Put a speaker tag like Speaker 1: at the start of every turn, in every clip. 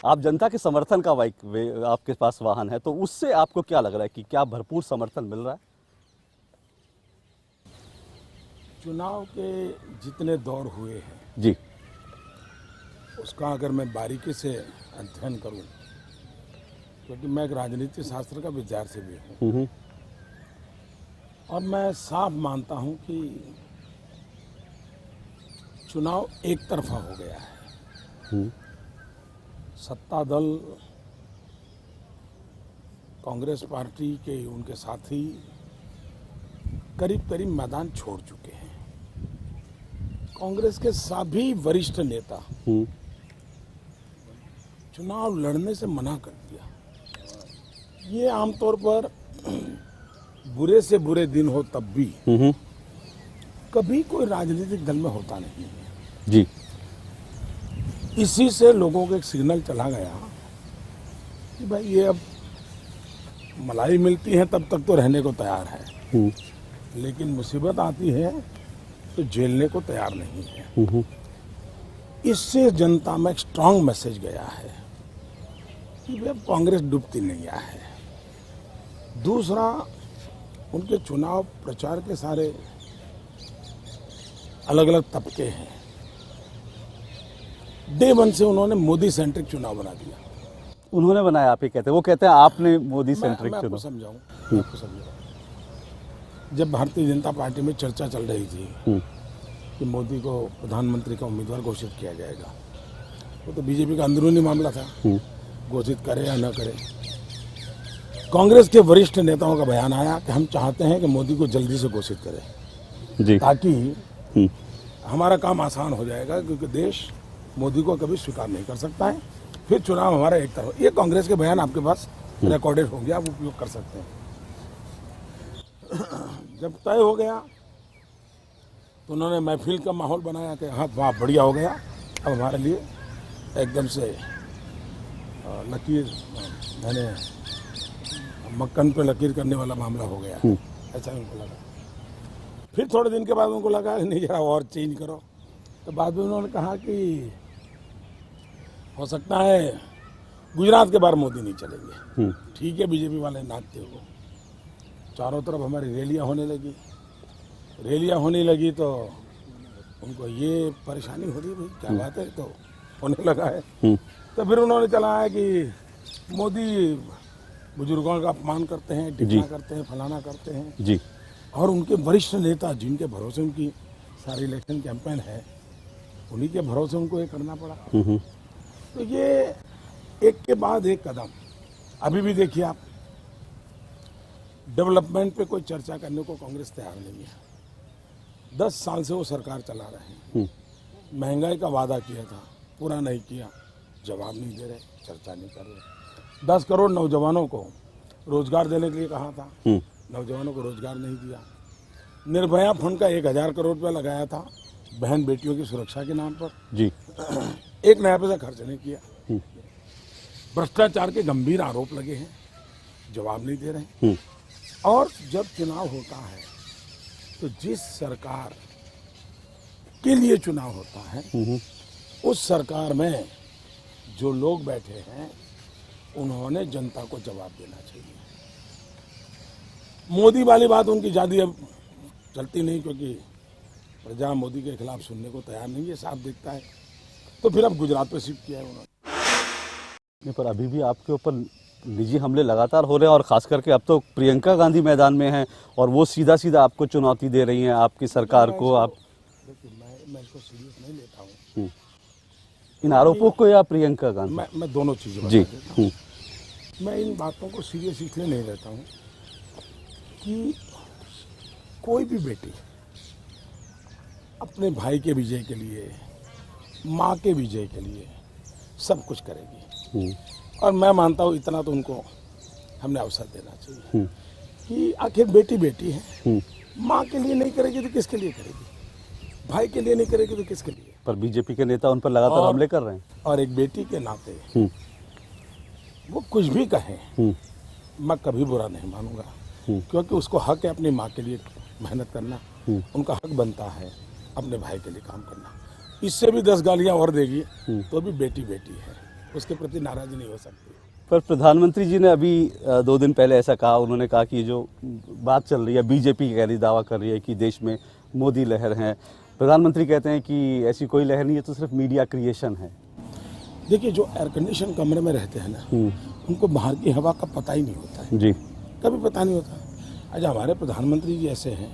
Speaker 1: आप जनता के समर्थन का आपके पास वाहन है, तो उससे आपको क्या लग रहा है कि क्या भरपूर समर्थन मिल रहा है?
Speaker 2: चुनाव के जितने दौर हुए हैं
Speaker 1: जी।
Speaker 2: उसका अगर मैं बारीकी से अध्ययन करूं, क्योंकि मैं एक राजनीति शास्त्र का विद्यार्थी भी हूं, और मैं साफ मानता हूं कि चुनाव एक तरफा हो गया है। सत्ता दल कांग्रेस पार्टी के उनके साथी करीब करीब मैदान छोड़ चुके हैं। कांग्रेस के सभी वरिष्ठ नेता चुनाव लड़ने से मना कर दिया। ये आमतौर पर बुरे से बुरे दिन हो तब भी कभी कोई राजनीतिक दल में होता नहीं है
Speaker 1: जी।
Speaker 2: इसी से लोगों को एक सिग्नल चला गया कि भाई ये अब मलाई मिलती है तब तक तो रहने को तैयार है, लेकिन मुसीबत आती है तो झेलने को तैयार नहीं है। इससे जनता में एक स्ट्रांग मैसेज गया है कि भाई कांग्रेस डूबती नहीं है। दूसरा, उनके चुनाव प्रचार के सारे अलग अलग तबके हैं। डे वन से उन्होंने मोदी सेंट्रिक चुनाव बना दिया।
Speaker 1: उन्होंने बनाया, आप ही कहते हैं? वो कहते हैं आपने मोदी सेंट्रिक
Speaker 2: मैं आपको
Speaker 1: चुनाव।
Speaker 2: समझाऊं। जब भारतीय जनता पार्टी में चर्चा चल रही थी कि मोदी को प्रधानमंत्री का उम्मीदवार घोषित किया जाएगा, वो तो बीजेपी का अंदरूनी मामला था, घोषित करे या न करे। कांग्रेस के वरिष्ठ नेताओं का बयान आया कि हम चाहते हैं कि मोदी को जल्दी से घोषित करें
Speaker 1: जी,
Speaker 2: ताकि हमारा काम आसान हो जाएगा, क्योंकि देश मोदी को कभी स्वीकार नहीं कर सकता है। फिर चुनाव हमारा एक तरफ। ये कांग्रेस के बयान आपके पास रिकॉर्डेड होंगे, आप उपयोग कर सकते हैं। जब तय हो गया तो उन्होंने महफिल का माहौल बनाया कि हाँ वाह बढ़िया हो गया, अब हमारे लिए एकदम से लकीर मैंने मक्खन पे लकीर करने वाला मामला हो गया, ऐसा उनको लगा। फिर थोड़े दिन के बाद उनको लगा कि नहीं जरा और चेंज करो, तो बाद में उन्होंने कहा कि हो सकता है गुजरात के बार मोदी नहीं चलेंगे। ठीक है, बीजेपी वाले नाचते हो। चारों तरफ हमारी रैलियां होने लगी तो उनको ये परेशानी हो रही, भाई क्या बात है, तो होने लगा है। तो फिर उन्होंने चलाया कि मोदी बुजुर्गों का अपमान करते हैं, टिप्पणी करते हैं, फलाना करते हैं
Speaker 1: जी।
Speaker 2: और उनके वरिष्ठ नेता जिनके भरोसे उनकी सारी इलेक्शन कैंपेन है, उन्हीं के भरोसे उनको ये करना पड़ा। तो ये एक के बाद एक कदम। अभी भी देखिए आप, डेवलपमेंट पे कोई चर्चा करने को कांग्रेस तैयार नहीं है। 10 साल से वो सरकार चला रहे हैं। महंगाई का वादा किया था, पूरा नहीं किया, जवाब नहीं दे रहे, चर्चा नहीं कर रहे। 10 करोड़ नौजवानों को रोजगार देने के लिए कहा था, नौजवानों को रोजगार नहीं दिया। निर्भया फंड का 1000 करोड़ रुपया लगाया था बहन बेटियों की सुरक्षा के नाम पर
Speaker 1: जी,
Speaker 2: एक नया पैसा खर्च नहीं किया। भ्रष्टाचार के गंभीर आरोप लगे हैं, जवाब नहीं दे रहे। और जब चुनाव होता है तो जिस सरकार के लिए चुनाव होता है उस सरकार में जो लोग बैठे हैं उन्होंने जनता को जवाब देना चाहिए। मोदी वाली बात उनकी ज्यादा अब चलती नहीं, क्योंकि प्रजा मोदी के खिलाफ सुनने को तैयार नहीं है, साफ दिखता है। तो फिर अब गुजरात पे शिफ्ट किया है उन्होंने।
Speaker 1: पर अभी भी आपके ऊपर निजी हमले लगातार हो रहे हैं, और खास करके अब तो प्रियंका गांधी मैदान में हैं और वो सीधा सीधा आपको चुनौती दे रही हैं, आपकी सरकार को। आप
Speaker 2: देखिए, मैं इसको सीरियस नहीं लेता हूँ
Speaker 1: इन आरोपों को, या प्रियंका गांधी?
Speaker 2: मैं दोनों चीजें
Speaker 1: जी।
Speaker 2: मैं इन बातों को सीरियस इसलिए नहीं लेता हूँ कि कोई भी बेटी अपने भाई के विजय के लिए, माँ के विजय के लिए सब कुछ करेगी। और मैं मानता हूँ इतना तो उनको हमने अवसर देना चाहिए कि आखिर बेटी बेटी है, माँ के लिए नहीं करेगी तो किसके लिए करेगी, भाई के लिए नहीं करेगी तो किसके लिए।
Speaker 1: पर बीजेपी के नेता उन पर लगातार हमले कर रहे हैं।
Speaker 2: और एक बेटी के नाते वो कुछ भी कहें मैं कभी बुरा नहीं मानूंगा, क्योंकि उसको हक है अपनी माँ के लिए मेहनत करना, उनका हक बनता है अपने भाई के लिए काम करना। इससे भी 10 गालियां और देगी तो भी बेटी बेटी है। उसके प्रति नाराज़ी नहीं हो सकती।
Speaker 1: पर प्रधानमंत्री जी ने अभी 2 दिन पहले ऐसा कहा, उन्होंने कहा कि जो बात चल रही है, बीजेपी कह रही, दावा कर रही है कि देश में मोदी लहर है। प्रधानमंत्री कहते हैं कि ऐसी कोई लहर नहीं है, तो सिर्फ मीडिया क्रिएशन है।
Speaker 2: देखिए, जो एयर कंडीशन कमरे में रहते हैं ना, उनको बाहर की हवा का पता ही नहीं होता है,
Speaker 1: जी,
Speaker 2: कभी पता नहीं होता। आज हमारे प्रधानमंत्री जी ऐसे हैं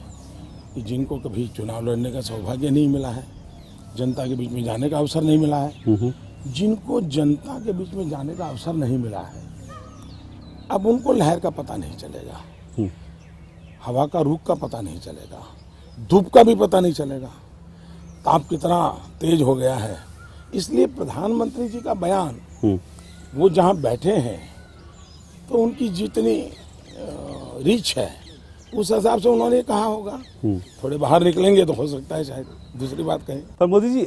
Speaker 2: कि जिनको कभी चुनाव लड़ने का सौभाग्य नहीं मिला है, जनता के बीच में जाने का अवसर नहीं मिला है। जिनको जनता के बीच में जाने का अवसर नहीं मिला है, अब उनको लहर का पता नहीं चलेगा, हवा का रुख का पता नहीं चलेगा, धूप का भी पता नहीं चलेगा, ताप कितना तेज हो गया है। इसलिए प्रधानमंत्री जी का बयान, वो जहाँ बैठे हैं तो उनकी जितनी रीच है उस हिसाब से उन्होंने कहा होगा। थोड़े बाहर निकलेंगे तो हो सकता है शायद दूसरी बात कहें।
Speaker 1: पर मोदी जी,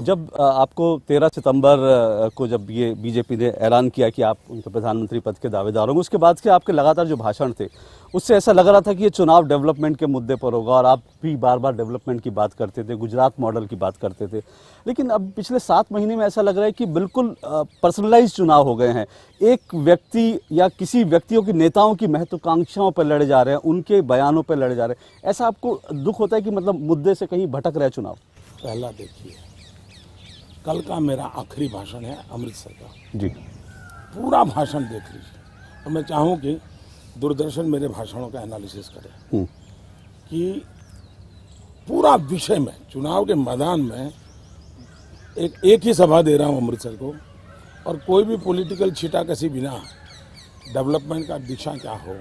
Speaker 1: जब आपको 13 सितंबर को जब ये बीजेपी ने ऐलान किया कि आप उनके प्रधानमंत्री पद के दावेदार होंगे, उसके बाद से आपके लगातार जो भाषण थे उससे ऐसा लग रहा था कि ये चुनाव डेवलपमेंट के मुद्दे पर होगा, और आप भी बार बार डेवलपमेंट की बात करते थे, गुजरात मॉडल की बात करते थे। लेकिन अब पिछले 7 महीने में ऐसा लग रहा है कि बिल्कुल पर्सनलाइज चुनाव हो गए हैं। एक व्यक्ति या किसी व्यक्तियों की, नेताओं की महत्वाकांक्षाओं पर लड़े जा रहे हैं, उनके बयानों पर लड़े जा रहे हैं। ऐसा आपको दुख होता है कि मतलब मुद्दे से कहीं भटक रहा है चुनाव?
Speaker 2: पहला देखिए, कल का मेरा आखिरी भाषण है अमृतसर का
Speaker 1: जी,
Speaker 2: पूरा भाषण देख लीजिए, और मैं चाहूँ कि दूरदर्शन मेरे भाषणों का एनालिसिस करे कि पूरा विषय में, चुनाव के मैदान में एक ही सभा दे रहा हूँ अमृतसर को, और कोई भी पॉलिटिकल छींटाकशी बिना डेवलपमेंट का दिशा क्या हो,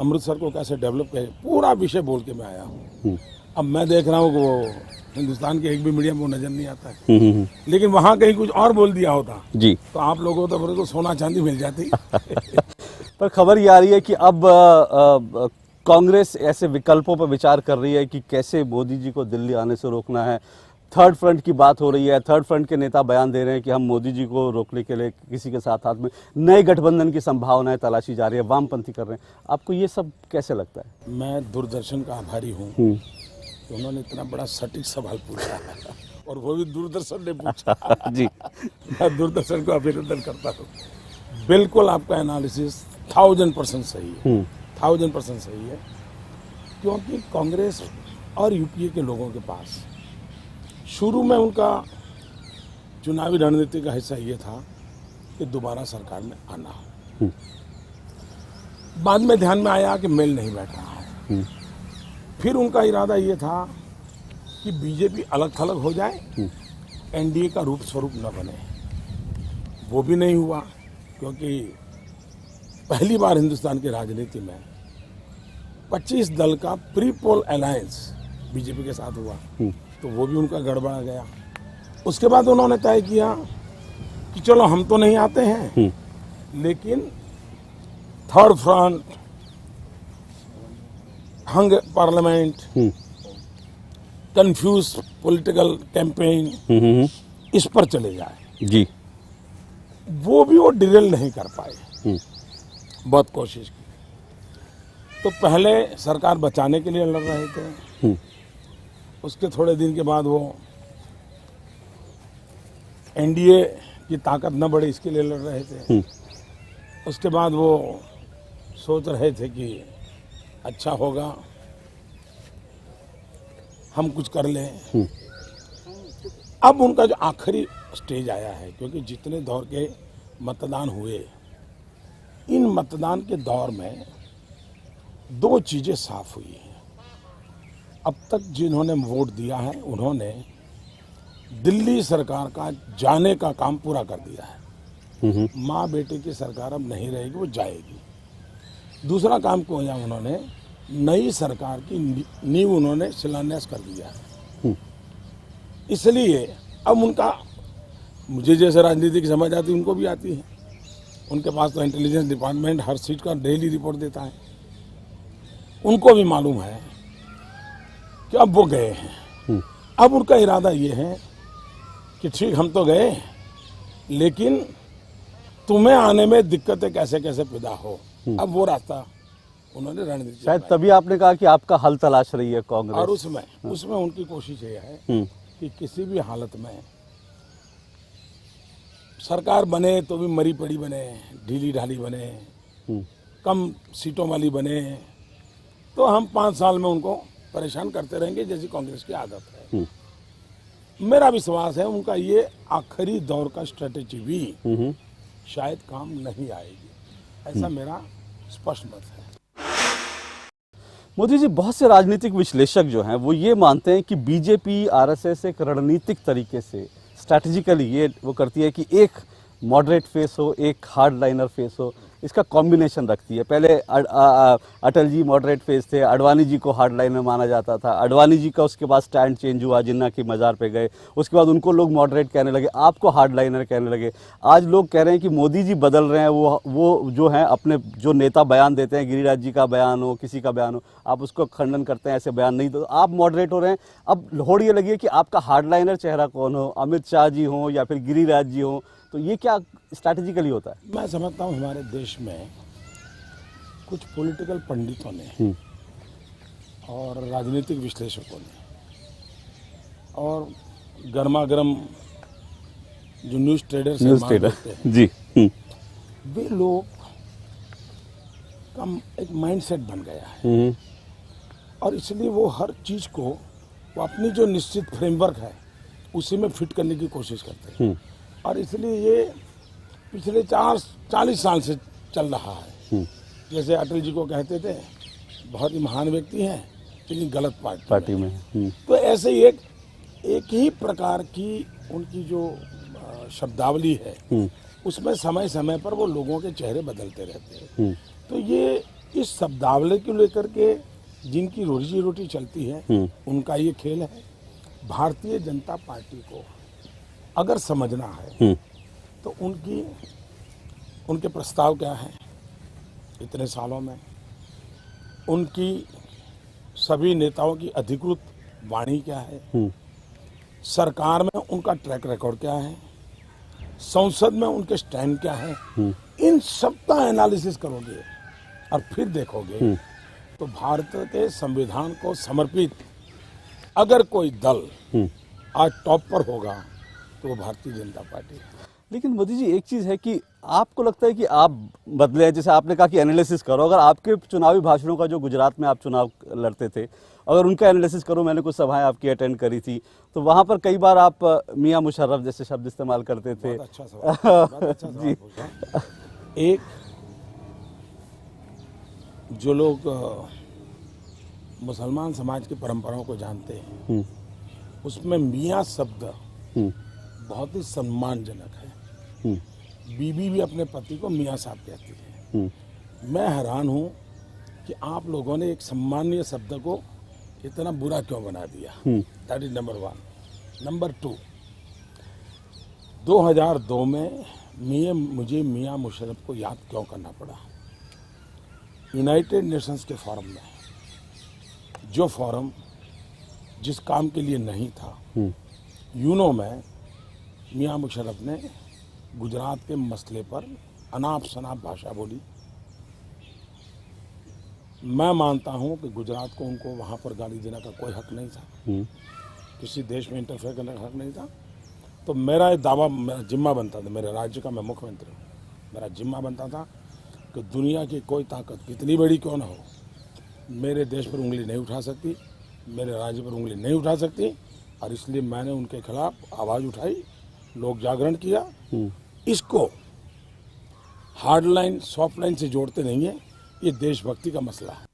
Speaker 2: अमृतसर को कैसे डेवलप करे, पूरा विषय बोल के मैं आया हूँ। अब मैं देख रहा हूँ कि वो हिंदुस्तान के एक भी मीडिया में वो नजर नहीं आता है, लेकिन वहाँ कहीं कुछ और बोल दिया होता
Speaker 1: जी,
Speaker 2: तो आप लोगों को तो मेरे को सोना चांदी मिल जाती।
Speaker 1: पर खबर ये आ रही है कि अब कांग्रेस ऐसे विकल्पों पर विचार कर रही है कि कैसे मोदी जी को दिल्ली आने से रोकना है। थर्ड फ्रंट की बात हो रही है, थर्ड फ्रंट के नेता बयान दे रहे हैं कि हम मोदी जी को रोकने के लिए किसी के साथ हाथ में नए गठबंधन की संभावनाएं तलाशी जा रही है, वामपंथी कर रहे हैं। आपको ये सब कैसे लगता है?
Speaker 2: मैं दूरदर्शन का आभारी हूँ, तो उन्होंने इतना बड़ा सटीक सवाल पूछा है, और वो भी दूरदर्शन ने पूछा। जी, मैं दूरदर्शन को अभिनंदन करता हूँ। बिल्कुल आपका एनालिसिस 1000% सही है, 1000% सही है, क्योंकि कांग्रेस और यूपीए के लोगों के पास शुरू में उनका चुनावी रणनीति का हिस्सा ये था कि दोबारा सरकार में आना हो। बाद में ध्यान में आया कि मेल नहीं बैठ रहा है, फिर उनका इरादा ये था कि बीजेपी अलग थलग हो जाए, एनडीए का रूप स्वरूप न बने। वो भी नहीं हुआ, क्योंकि पहली बार हिंदुस्तान की राजनीति में 25 दल का प्री पोल अलायंस बीजेपी के साथ हुआ, तो वो भी उनका गड़बड़ा गया। उसके बाद उन्होंने तय किया कि चलो हम तो नहीं आते हैं, लेकिन थर्ड फ्रंट, हंग पार्लियामेंट, कंफ्यूज पॉलिटिकल कैंपेन, इस पर चले जाए।
Speaker 1: जी,
Speaker 2: वो भी वो डिरेल नहीं कर पाए, बहुत कोशिश की। तो पहले सरकार बचाने के लिए लड़ रहे थे, उसके थोड़े दिन के बाद वो एनडीए की ताकत न बढ़े इसके लिए लड़ रहे थे। उसके बाद वो सोच रहे थे कि अच्छा होगा हम कुछ कर लें। अब उनका जो आखिरी स्टेज आया है, क्योंकि जितने दौर के मतदान हुए, इन मतदान के दौर में 2 चीजें साफ हुई हैं। अब तक जिन्होंने वोट दिया है उन्होंने दिल्ली सरकार का जाने का काम पूरा कर दिया है। माँ बेटे की सरकार अब नहीं रहेगी, वो जाएगी। दूसरा काम किया उन्होंने, नई सरकार की नींव उन्होंने शिलान्यास कर दिया है। इसलिए अब उनका, मुझे जैसे राजनीति की समझ आती है उनको भी आती है, उनके पास तो इंटेलिजेंस डिपार्टमेंट हर सीट का डेली रिपोर्ट देता है, उनको भी मालूम है कि अब वो गए हैं। अब उनका इरादा ये है कि ठीक हम तो गए, लेकिन तुम्हें आने में दिक्कतें कैसे कैसे पैदा हो, अब वो रास्ता उन्होंने रणनीति।
Speaker 1: शायद तभी आपने कहा कि आपका हल तलाश रही है कांग्रेस,
Speaker 2: और उसमें उनकी कोशिश ये है कि किसी भी हालत में सरकार बने तो भी मरी पड़ी बने, ढीली ढाली बने, कम सीटों वाली बने, तो हम 5 साल में उनको परेशान करते रहेंगे जैसी कांग्रेस की आदत है। मेरा विश्वास है उनका ये आखिरी दौर का स्ट्रेटेजी भी शायद काम नहीं आएगी, ऐसा मेरा स्पष्ट मत है।
Speaker 1: मोदी जी, बहुत से राजनीतिक विश्लेषक जो हैं वो ये मानते हैं कि बीजेपी आरएसएस एक रणनीतिक तरीके से स्ट्रैटेजिकली ये वो करती है कि एक मॉडरेट फेस हो, एक हार्ड लाइनर फेस हो, इसका कॉम्बिनेशन रखती है। पहले अटल जी मॉडरेट फेस थे, अडवाणी जी को हार्ड लाइनर माना जाता था, अडवाणी जी का उसके बाद स्टैंड चेंज हुआ, जिन्ना की मज़ार पे गए, उसके बाद उनको लोग मॉडरेट कहने लगे, आपको हार्ड लाइनर कहने लगे। आज लोग कह रहे हैं कि मोदी जी बदल रहे हैं, वो जो हैं अपने जो नेता बयान देते हैं, गिरिराज जी का बयान हो, किसी का बयान हो, आप उसको खंडन करते हैं, ऐसे बयान नहीं दो, आप मॉडरेट हो रहे हैं। अब होड़ ये लगी है कि आपका हार्ड लाइनर चेहरा कौन हो, अमित शाह जी हों या फिर गिरिराज जी हों, तो ये क्या स्ट्रैटेजिकली होता है?
Speaker 2: मैं समझता हूँ हमारे देश में कुछ पॉलिटिकल पंडितों ने और राजनीतिक विश्लेषकों ने और गर्मागर्म जो न्यूज़ ट्रेडर्स हैं
Speaker 1: जी,
Speaker 2: वे लोग का एक माइंडसेट बन गया है और इसलिए वो हर चीज़ को वो अपनी जो निश्चित फ्रेमवर्क है उसी में फिट करने की कोशिश करते हैं और इसलिए ये पिछले 40 साल से चल रहा है। जैसे अटल जी को कहते थे बहुत ही महान व्यक्ति हैं लेकिन गलत पार्टी में। तो ऐसे ही एक ही प्रकार की उनकी जो शब्दावली है उसमें समय समय पर वो लोगों के चेहरे बदलते रहते हैं। तो ये इस शब्दावली को लेकर के जिनकी रोजी रोटी चलती है उनका ये खेल है। भारतीय जनता पार्टी को अगर समझना है तो उनके प्रस्ताव क्या है इतने सालों में, उनकी सभी नेताओं की अधिकृत वाणी क्या है, सरकार में उनका ट्रैक रिकॉर्ड क्या है, संसद में उनके स्टैंड क्या है, इन सब का एनालिसिस करोगे और फिर देखोगे तो भारत के संविधान को समर्पित अगर कोई दल आज टॉप पर होगा तो वो भारतीय जनता पार्टी है।
Speaker 1: लेकिन मोदी जी, एक चीज़ है कि आपको लगता है कि आप बदले हैं, जैसे आपने कहा कि एनालिसिस करो, अगर आपके चुनावी भाषणों का जो गुजरात में आप चुनाव लड़ते थे अगर उनका एनालिसिस करो, मैंने कुछ सभाएं आपकी अटेंड करी थी, तो वहाँ पर कई बार आप मियाँ मुशर्रफ जैसे शब्द इस्तेमाल करते थे।
Speaker 2: बहुत अच्छा सवाल
Speaker 1: जी।
Speaker 2: पूछा। एक जो लोग मुसलमान समाज की परंपराओं को जानते हैं उसमें मियाँ शब्द बहुत ही सम्मानजनक है। बीबी भी अपने पति को मियाँ साहब कहती है। मैं हैरान हूँ कि आप लोगों ने एक सम्मानीय शब्द को इतना बुरा क्यों बना दिया। That is number 1। नंबर 2, 2002 में मुझे मियाँ मुशर्रफ को याद क्यों करना पड़ा। यूनाइटेड नेशंस के फोरम में, जो फोरम जिस काम के लिए नहीं था, यूनो में मियाँ मुशर्रफ ने गुजरात के मसले पर अनाप शनाप भाषा बोली। मैं मानता हूं कि गुजरात को उनको वहां पर गाली देने का कोई हक नहीं था, किसी देश में इंटरफेयर करने का हक नहीं था। तो मेरा दावा, मेरा जिम्मा बनता था, मेरे राज्य का मैं मुख्यमंत्री हूँ, मेरा जिम्मा बनता था कि दुनिया की कोई ताकत कितनी बड़ी क्यों ना हो मेरे देश पर उंगली नहीं उठा सकती, मेरे राज्य पर उंगली नहीं उठा सकती। और इसलिए मैंने उनके खिलाफ आवाज़ उठाई, लोक जागरण किया। इसको हार्ड लाइन सॉफ्ट लाइन से जोड़ते नहीं है, ये देशभक्ति का मसला है।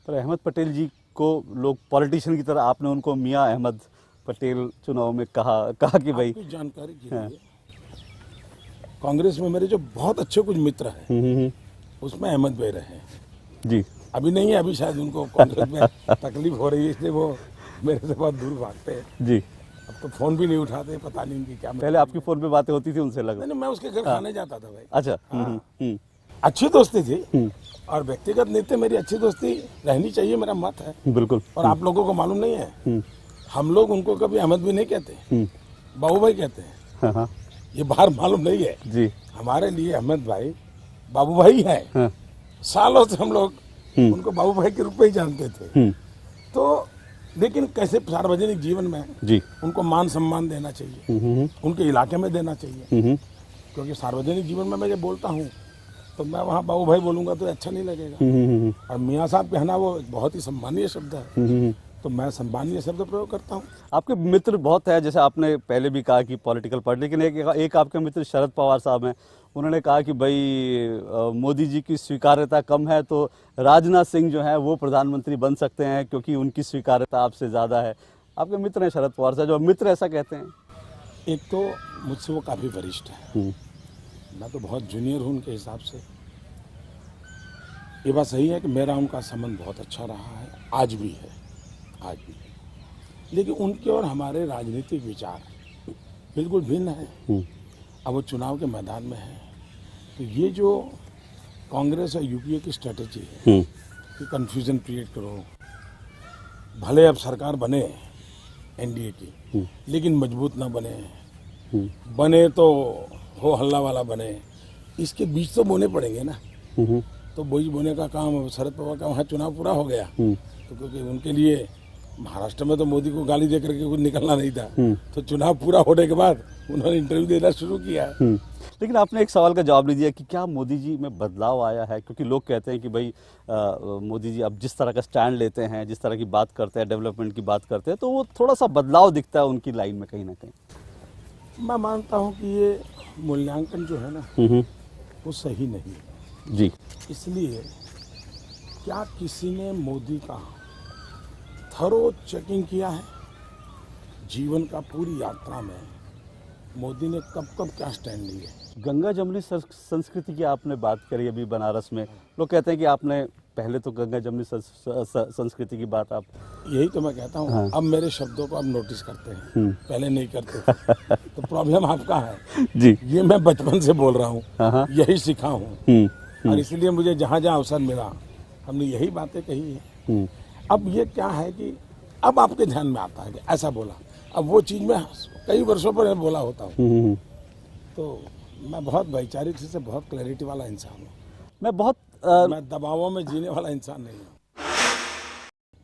Speaker 1: पर अहमद पटेल जी को लोग पॉलिटिशियन की तरह, आपने उनको मियाँ अहमद पटेल चुनाव में कहा कि भाई
Speaker 2: जानकारी के लिए कांग्रेस में मेरे जो बहुत अच्छे कुछ मित्र हैं उसमें अहमद भाई रहे हैं
Speaker 1: जी।
Speaker 2: अभी नहीं है, अभी शायद उनको कांग्रेस में तकलीफ हो रही है इसलिए वो मेरे से बहुत दूर भागते हैं जी। अब तो फोन भी नहीं उठाते, पता नहीं उनकी क्या। पहले
Speaker 1: आपकी फोन पे बातें होती थी उनसे लगा?
Speaker 2: नहीं, मैं उसके घर खाने जाता था भाई।
Speaker 1: अच्छा।
Speaker 2: अच्छी दोस्ती थी और व्यक्तिगत नीति मेरी अच्छी दोस्ती रहनी चाहिए, मेरा मत है।
Speaker 1: बिल्कुल।
Speaker 2: और आप लोगों को मालूम नहीं है, हम लोग उनको कभी अहमद भी नहीं कहते, बाबू भाई कहते हैं।
Speaker 1: हाँ।
Speaker 2: ये बाहर मालूम नहीं है जी। हमारे लिए अहमद भाई बाबू भाई है। सालों से हम लोग उनको बाबू भाई के रूप में ही जानते थे। तो लेकिन कैसे सार्वजनिक जीवन में
Speaker 1: जी।
Speaker 2: उनको मान सम्मान देना चाहिए, उनके इलाके में देना चाहिए, क्योंकि सार्वजनिक जीवन में मैं जब बोलता हूँ तो मैं वहाँ बाबू भाई बोलूँगा तो अच्छा नहीं लगेगा। और मियाँ साहब कहना वो एक बहुत ही सम्मानीय शब्द है, तो मैं सम्मानीय शब्द प्रयोग करता हूँ।
Speaker 1: आपके मित्र बहुत है, जैसे आपने पहले भी कहा कि पॉलिटिकल पार्टी, लेकिन एक आपके मित्र शरद पवार साहब हैं, उन्होंने कहा कि भाई मोदी जी की स्वीकार्यता कम है तो राजनाथ सिंह जो है वो प्रधानमंत्री बन सकते हैं क्योंकि उनकी स्वीकार्यता आपसे ज़्यादा है। आपके मित्र हैं शरद पवार साहब, जो मित्र ऐसा कहते हैं।
Speaker 2: एक तो मुझसे वो काफ़ी वरिष्ठ है, मैं तो बहुत जूनियर हूँ उनके हिसाब से। ये बात सही है कि मेरा उनका संबंध बहुत अच्छा रहा है, आज भी है, आज भी है। लेकिन उनके और हमारे राजनीतिक विचार बिल्कुल भिन्न है। अब वो चुनाव के मैदान में है, तो ये जो कांग्रेस और यूपीए की स्ट्रेटेजी है कि कंफ्यूजन क्रिएट करो, भले अब सरकार बने एनडीए की, लेकिन मजबूत ना बने, बने तो हो हल्ला वाला बने, इसके बीच तो बोने पड़ेंगे ना। तो बीज बोने का काम शरद पवार का वहाँ चुनाव पूरा हो गया, तो क्योंकि उनके लिए महाराष्ट्र में तो मोदी को गाली देकर के कुछ निकलना नहीं था, तो चुनाव पूरा होने के बाद उन्होंने इंटरव्यू देना शुरू किया है।
Speaker 1: लेकिन आपने एक सवाल का जवाब नहीं दिया कि क्या मोदी जी में बदलाव आया है, क्योंकि लोग कहते हैं कि भाई मोदी जी अब जिस तरह का स्टैंड लेते हैं, जिस तरह की बात करते हैं, डेवलपमेंट की बात करते हैं, तो वो थोड़ा सा बदलाव दिखता है उनकी लाइन में कहीं ना कहीं।
Speaker 2: मैं मानता हूँ कि ये मूल्यांकन जो है ना वो सही नहीं है
Speaker 1: जी।
Speaker 2: इसलिए क्या किसी ने मोदी का थरो चेकिंग किया है जीवन का, पूरी यात्रा में मोदी ने कब कब क्या स्टैंड लिए?
Speaker 1: गंगा जमुनी संस्कृति की आपने बात करी अभी बनारस में, लोग कहते हैं कि आपने पहले तो गंगा जमुनी संस्कृति की बात आप,
Speaker 2: यही तो मैं कहता हूँ। हाँ। अब मेरे शब्दों को आप नोटिस करते हैं, पहले नहीं करते थे। तो प्रॉब्लम आपका है
Speaker 1: जी।
Speaker 2: ये मैं बचपन से बोल रहा हूँ, यही सीखा हूँ, और इसलिए मुझे जहाँ जहाँ अवसर मिला हमने यही बातें कही है। अब ये क्या है कि अब आपके ध्यान में आता है कि ऐसा बोला, अब वो चीज़ मैं कई वर्षों पर बोला होता हूँ। तो मैं बहुत वैचारिक से बहुत क्लैरिटी वाला इंसान हूँ, मैं दबावों में जीने वाला इंसान नहीं हूँ।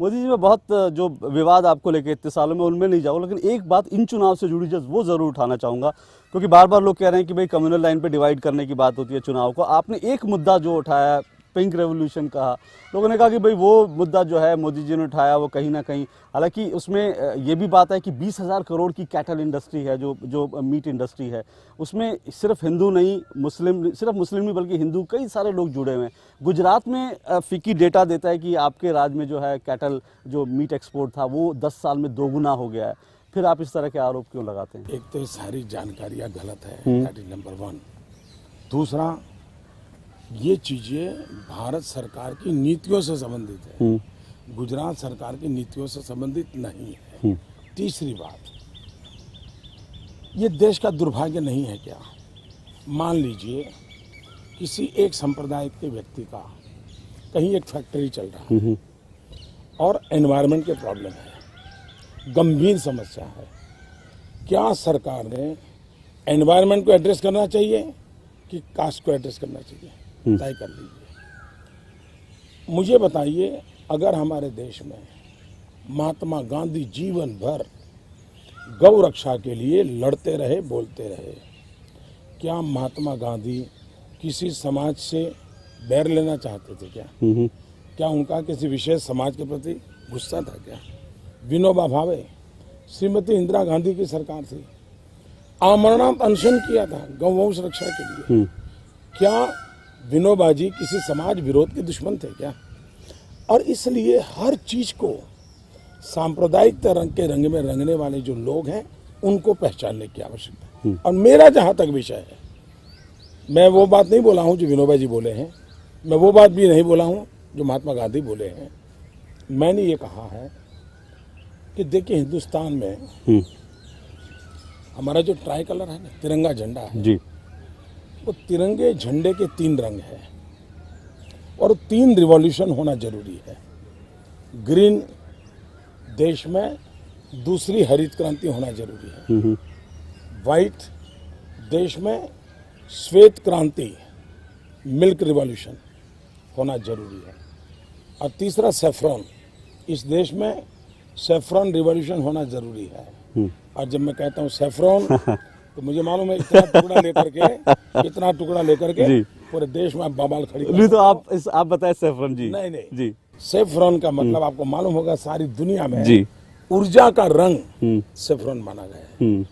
Speaker 1: मोदी जी में बहुत जो विवाद आपको लेके इतने सालों में, उनमें नहीं जाऊँ, लेकिन एक बात इन चुनाव से जुड़ी जो वो ज़रूर उठाना चाहूँगा, क्योंकि बार बार लोग कह रहे हैं कि भाई कम्युनल लाइन पे डिवाइड करने की बात होती है चुनाव को। आपने एक मुद्दा जो उठाया, पिंक रेवोल्यूशन कहा, लोगों ने कहा कि भाई वो मुद्दा जो है मोदी जी ने उठाया वो कहीं ना कहीं, हालांकि उसमें ये भी बात है कि 20,000 करोड़ की कैटल इंडस्ट्री है, जो मीट इंडस्ट्री है, उसमें सिर्फ हिंदू नहीं, सिर्फ मुस्लिम नहीं बल्कि हिंदू कई सारे लोग जुड़े हुए हैं। गुजरात में फिकी डेटा देता है कि आपके राज्य में जो है कैटल जो मीट एक्सपोर्ट था वो 10 साल में दोगुना हो गया है। फिर आप इस तरह के आरोप क्यों लगाते हैं?
Speaker 2: एक तो ये सारी जानकारियाँ गलत है, दैट इज नंबर 1। दूसरा, ये चीज़ें भारत सरकार की नीतियों से संबंधित है, गुजरात सरकार की नीतियों से संबंधित नहीं है। तीसरी बात, ये देश का दुर्भाग्य नहीं है क्या? मान लीजिए किसी एक संप्रदाय के व्यक्ति का कहीं एक फैक्ट्री चल रहा है और एनवायरनमेंट के प्रॉब्लम है, गंभीर समस्या है, क्या सरकार ने एनवायरनमेंट को एड्रेस करना चाहिए कि कास्ट को एड्रेस करना चाहिए? तय कर लीजिए। मुझे बताइए, अगर हमारे देश में महात्मा गांधी जीवन भर गौ रक्षा के लिए लड़ते रहे, बोलते रहे, क्या महात्मा गांधी किसी समाज से बैर लेना चाहते थे क्या? क्या उनका किसी विशेष समाज के प्रति गुस्सा था क्या? विनोबा भावे, श्रीमती इंदिरा गांधी की सरकार थी, आमरणांत अनशन किया था गौवंश रक्षा के लिए। क्या विनोबा जी किसी समाज विरोध के दुश्मन थे क्या? और इसलिए हर चीज को सांप्रदायिक रंग के रंग में रंगने वाले जो लोग हैं उनको पहचानने की आवश्यकता है। और मेरा जहां तक विषय है, मैं वो बात नहीं बोला हूं जो विनोबा जी बोले हैं, मैं वो बात भी नहीं बोला हूं जो महात्मा गांधी बोले हैं। मैंने ये कहा है कि देखिए, हिंदुस्तान में हमारा जो ट्राई कलर है ना, तिरंगा झंडा है जी, वो तिरंगे झंडे के 3 रंग है और 3 रिवॉल्यूशन होना जरूरी है। ग्रीन देश में दूसरी हरित क्रांति होना जरूरी है, वाइट देश में श्वेत क्रांति, मिल्क रिवॉल्यूशन होना जरूरी है, और तीसरा सैफ्रॉन, इस देश में सेफ्रॉन रिवॉल्यूशन होना जरूरी है। और जब मैं कहता हूँ सेफ्रॉन तो मुझे मालूम है इतना टुकड़ा लेकर के
Speaker 1: जी।
Speaker 2: पूरे देश में आप बवाल खड़ी कर
Speaker 1: नहीं तो
Speaker 2: सकते हो।
Speaker 1: आप बताएं सैफरन जी।
Speaker 2: नहीं
Speaker 1: जी
Speaker 2: सेफ्रॉन का मतलब आपको मालूम होगा सारी दुनिया में
Speaker 1: जी
Speaker 2: ऊर्जा का रंग सेफ्रॉन माना गया है।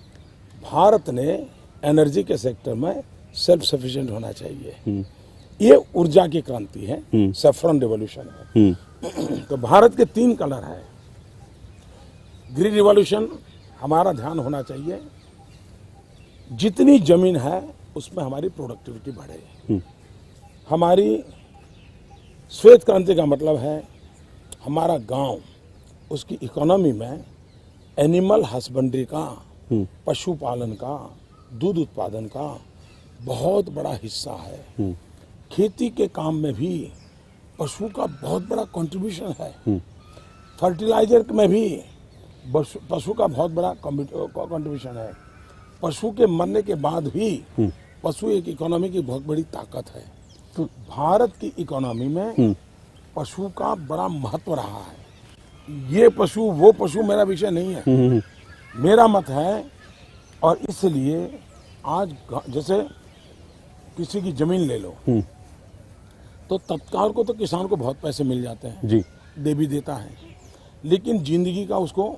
Speaker 2: भारत ने एनर्जी के सेक्टर में सेल्फ सफिशिएंट होना चाहिए। ये ऊर्जा की क्रांति है, सेफ्रॉन रिवॉल्यूशन है। तो भारत के 3 कलर है। ग्रीन रिवॉल्यूशन हमारा ध्यान होना चाहिए, जितनी जमीन है उसमें हमारी प्रोडक्टिविटी बढ़े। हमारी श्वेत क्रांति का मतलब है हमारा गांव, उसकी इकोनॉमी में एनिमल हस्बेंड्री का, पशुपालन का, दूध उत्पादन का बहुत बड़ा हिस्सा है। खेती के काम में भी पशु का बहुत बड़ा कंट्रीब्यूशन है। फर्टिलाइजर में भी पशु का बहुत बड़ा कंट्रीब्यूशन है। पशु के मरने के बाद भी पशु एक इकोनॉमी की बहुत बड़ी ताकत है। तो भारत की इकोनॉमी में पशु का बड़ा महत्व रहा है। ये पशु वो पशु मेरा विषय नहीं है, मेरा मत है। और इसलिए आज जैसे किसी की जमीन ले लो तो तत्काल को तो किसान को बहुत पैसे मिल जाते हैं
Speaker 1: जी,
Speaker 2: दे भी देता है, लेकिन जिंदगी का उसको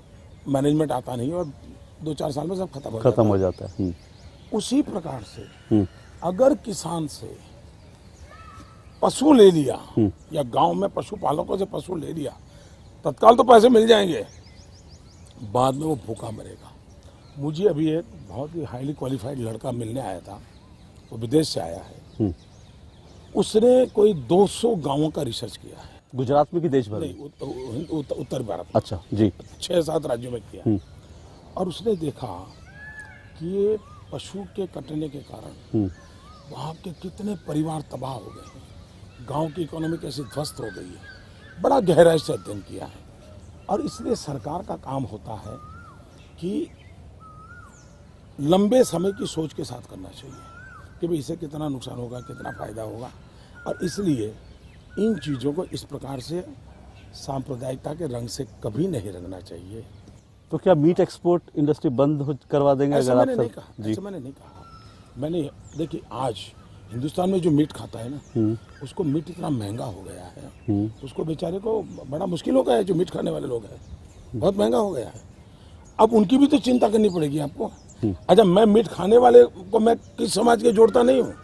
Speaker 2: मैनेजमेंट आता नहीं और 2-4 साल में सब खत्म
Speaker 1: हो जाता है।
Speaker 2: उसी प्रकार से अगर किसान से पशु ले लिया या गांव में पशुपालकों से पशु ले लिया, तत्काल तो पैसे मिल जाएंगे, बाद में वो भूखा मरेगा। मुझे अभी एक बहुत ही हाईली क्वालिफाइड लड़का मिलने आया था, वो विदेश से आया है। उसने कोई 200 गांवों का रिसर्च किया है।
Speaker 1: गुजरात में कि देश भर में?
Speaker 2: नहीं, उत्तर भारत में।
Speaker 1: अच्छा जी।
Speaker 2: 6-7 राज्यों में किया। और उसने देखा कि ये पशु के कटने के कारण वहाँ के कितने परिवार तबाह हो गए हैं, गांव की इकोनॉमी कैसे ध्वस्त हो गई है। बड़ा गहराई से अध्ययन किया है। और इसलिए सरकार का काम होता है कि लंबे समय की सोच के साथ करना चाहिए कि भाई इससे कितना नुकसान होगा, कितना फायदा होगा। और इसलिए इन चीज़ों को इस प्रकार से सांप्रदायिकता के रंग से कभी नहीं रंगना चाहिए।
Speaker 1: तो क्या मीट एक्सपोर्ट इंडस्ट्री बंद करवा देंगे
Speaker 2: ऐसा
Speaker 1: अगर
Speaker 2: मैंने
Speaker 1: आप
Speaker 2: नहीं कहा, ऐसा मैंने नहीं कहा। मैंने देखिए आज हिंदुस्तान में जो मीट खाता है ना, उसको मीट इतना महंगा हो गया है, उसको बेचारे को बड़ा मुश्किल हो गया है। जो मीट खाने वाले लोग हैं बहुत महंगा हो गया है। अब उनकी भी तो चिंता करनी पड़ेगी आपको। अच्छा, मैं मीट खाने वाले को मैं किस समाज के जोड़ता नहीं हूँ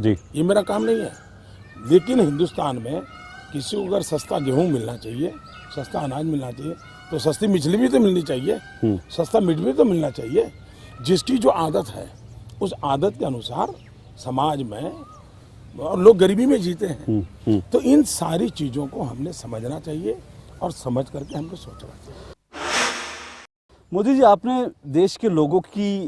Speaker 1: जी,
Speaker 2: ये मेरा काम नहीं है। लेकिन हिंदुस्तान में किसी को अगर सस्ता गेहूं मिलना चाहिए, सस्ता अनाज मिलना चाहिए, तो सस्ती मछली भी तो मिलनी चाहिए, सस्ता मीट भी तो मिलना चाहिए। जिसकी जो आदत है उस आदत के अनुसार समाज में और लोग गरीबी में जीते हैं। तो इन सारी चीज़ों को हमने समझना चाहिए और समझ करके हमको सोचना चाहिए।
Speaker 1: मोदी जी, आपने देश के लोगों की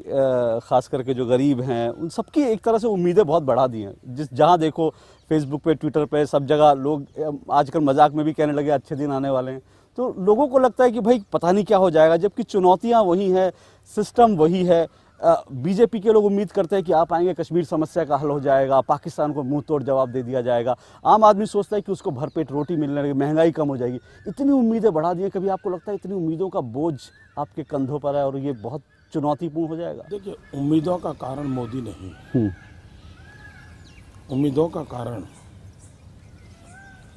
Speaker 1: खास करके जो गरीब हैं उन सबकी एक तरह से उम्मीदें बहुत बढ़ा दी हैं। जहाँ देखो फेसबुक पे, ट्विटर पे, सब जगह लोग आजकल मजाक में भी कहने लगे अच्छे दिन आने वाले हैं। तो लोगों को लगता है कि भाई पता नहीं क्या हो जाएगा, जबकि चुनौतियाँ वही हैं, सिस्टम वही है। बीजेपी के लोग उम्मीद करते हैं कि आप आएंगे, कश्मीर समस्या का हल हो जाएगा, पाकिस्तान को मुंह तोड़ जवाब दे दिया जाएगा। आम आदमी सोचता है कि उसको भरपेट रोटी मिलने लगी, महंगाई कम हो जाएगी। इतनी उम्मीदें बढ़ा दी हैं, कभी आपको लगता है इतनी उम्मीदों का बोझ आपके कंधों पर है और ये बहुत चुनौतीपूर्ण हो जाएगा?
Speaker 2: देखिए, उम्मीदों का कारण मोदी नहीं, उम्मीदों का कारण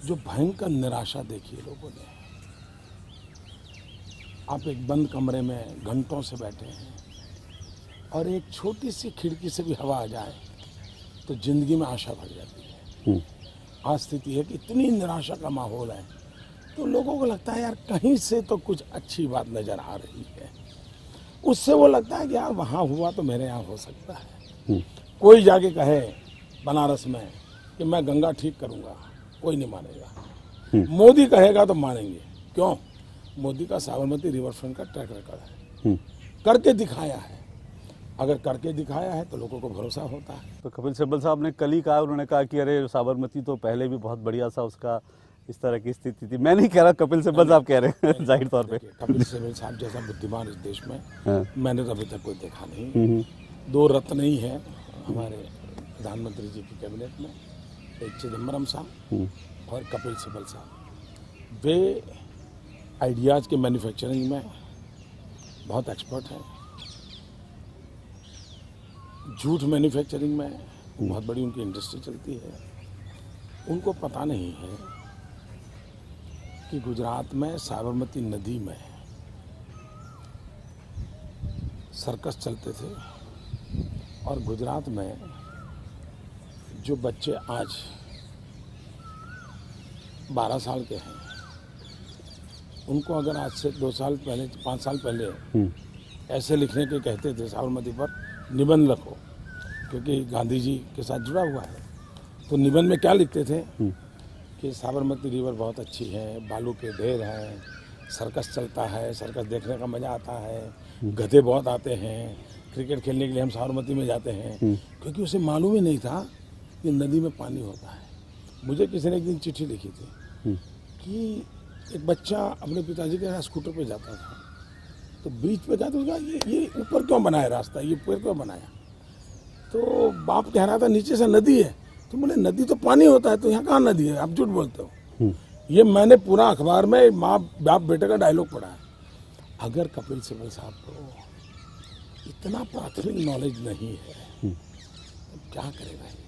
Speaker 2: जो भयंकर निराशा देखी है लोगों ने। आप एक बंद कमरे में घंटों से बैठे हैं और एक छोटी सी खिड़की से भी हवा आ जाए तो जिंदगी में आशा भर जाती है। आज स्थिति है कि इतनी निराशा का माहौल है तो लोगों को लगता है यार कहीं से तो कुछ अच्छी बात नजर आ रही है। उससे वो लगता है कि यार वहाँ हुआ तो मेरे यहाँ हो सकता है। कोई जाके कहे बनारस में कि मैं गंगा ठीक करूँगा, कोई नहीं मानेगा। मोदी कहेगा तो मानेंगे। क्यों? मोदी का साबरमती रिवरफ्रंट का ट्रैक रिकॉर्ड है, करके दिखाया है। अगर करके दिखाया है तो लोगों को भरोसा होता है।
Speaker 1: तो कपिल सिब्बल साहब ने कल ही कहा, उन्होंने कहा कि अरे साबरमती तो पहले भी बहुत बढ़िया सा उसका इस तरह की स्थिति थी। मैं नहीं कह रहा, कपिल सिब्बल साहब कह रहे हैं जाहिर तौर पे।
Speaker 2: कपिल सिब्बल साहब जैसा बुद्धिमान इस देश में मैंने तो अभी तक कोई देखा नहीं। 2 रत्न ही है हमारे प्रधानमंत्री जी की कैबिनेट में, एक चिदम्बरम साहब और कपिल सिब्बल साहब। वे आइडियाज़ के मैन्युफैक्चरिंग में बहुत एक्सपर्ट हैं। झूठ मैन्युफैक्चरिंग में बहुत बड़ी उनकी इंडस्ट्री चलती है। उनको पता नहीं है कि गुजरात में साबरमती नदी में सर्कस चलते थे और गुजरात में जो बच्चे आज 12 साल के हैं, उनको अगर आज से 2 साल पहले 5 साल पहले ऐसे लिखने के कहते थे साबरमती पर निबंध लिखो, क्योंकि गांधी जी के साथ जुड़ा हुआ है, तो निबंध में क्या लिखते थे कि साबरमती रिवर बहुत अच्छी है, बालू के ढेर हैं, सर्कस चलता है, सर्कस देखने का मज़ा आता है, गधे बहुत आते हैं, क्रिकेट खेलने के लिए हम साबरमती में जाते हैं। क्योंकि उसे मालूम ही नहीं था कि नदी में पानी होता है। मुझे किसी ने एक दिन चिट्ठी लिखी थी कि एक बच्चा अपने पिताजी के साथ स्कूटर पे जाता था, तो बीच पे जाता था, ये ऊपर क्यों बनाया रास्ता, ये ऊपर क्यों बनाया? तो बाप कह रहा था नीचे से नदी है। तो बोले नदी तो पानी होता है, तो यहाँ कहाँ नदी है, आप झूठ बोलते हो। ये मैंने पूरा अखबार में माँ बाप बेटे का डायलॉग पढ़ा है। अगर कपिल सिब्बल साहब को इतना प्राथमिक नॉलेज नहीं है तो क्या करेगा ये?